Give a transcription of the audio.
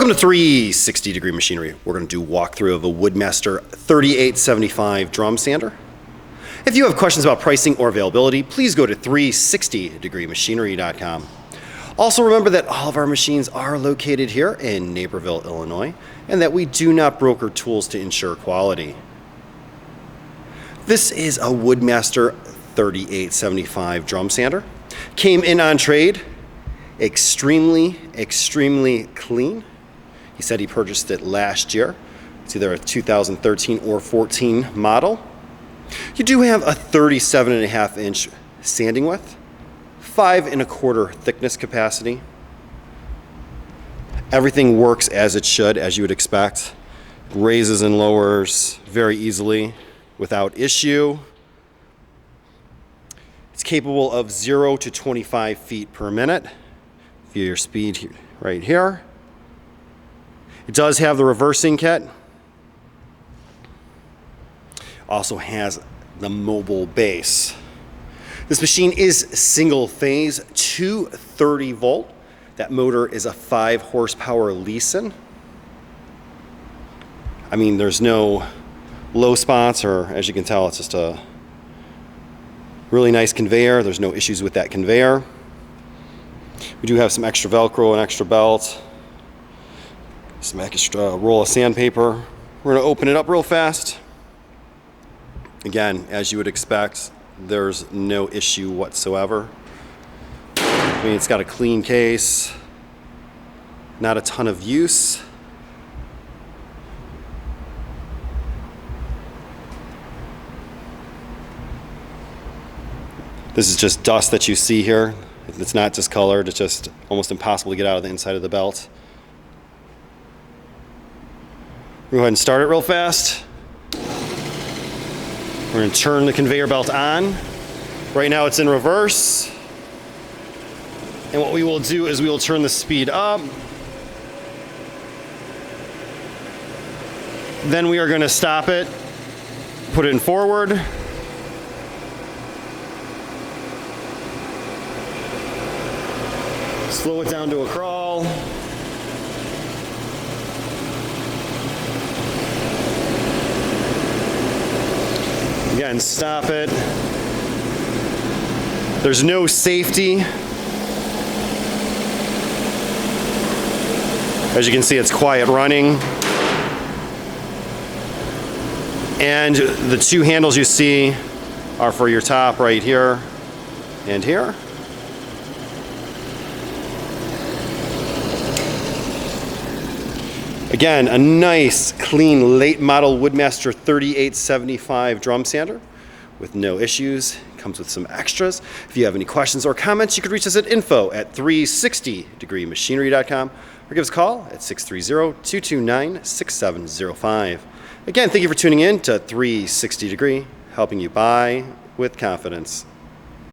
Welcome to 360 Degree Machinery. We're going to do a walkthrough of a Woodmaster 3875 drum sander. If you have questions about pricing or availability, please go to 360degreemachinery.com. Also remember that all of our machines are located here in Naperville, Illinois, and that we do not broker tools to ensure quality. This is a Woodmaster 3875 drum sander. Came in on trade, extremely clean. He said he purchased it last year. It's either a 2013 or 14 model. You do have a 37.5-inch sanding width, 5 1/4 thickness capacity. Everything works as it should, as you would expect. Raises and lowers very easily without issue. It's capable of 0 to 25 feet per minute. View your speed right here. It does have the reversing kit. Also has the mobile base. This machine is single phase, 230 volt. That motor is a 5 horsepower Leeson. I mean, there's no low spots, or as you can tell, it's just a really nice conveyor. There's no issues with that conveyor. We do have some extra Velcro and extra belt, some extra roll of sandpaper. We're going to open it up real fast. Again, as you would expect, there's no issue whatsoever. I mean, it's got a clean case, not a ton of use. This is just dust that you see here. It's not discolored, it's just almost impossible to get out of the inside of the belt. We'll go ahead and start it real fast. We're going to turn the conveyor belt on. Right now it's in reverse. And what we will do is we will turn the speed up. Then we are going to stop it, put it in forward. Slow it down to a crawl. Again, stop it. There's no safety. As you can see, it's quiet running. And the two handles you see are for your top right here and here. Again, a nice, clean, late model Woodmaster 3875 drum sander with no issues. Comes with some extras. If you have any questions or comments, you could reach us at info@360degreemachinery.com or give us a call at 630-229-6705. Again, thank you for tuning in to 360 Degree, helping you buy with confidence.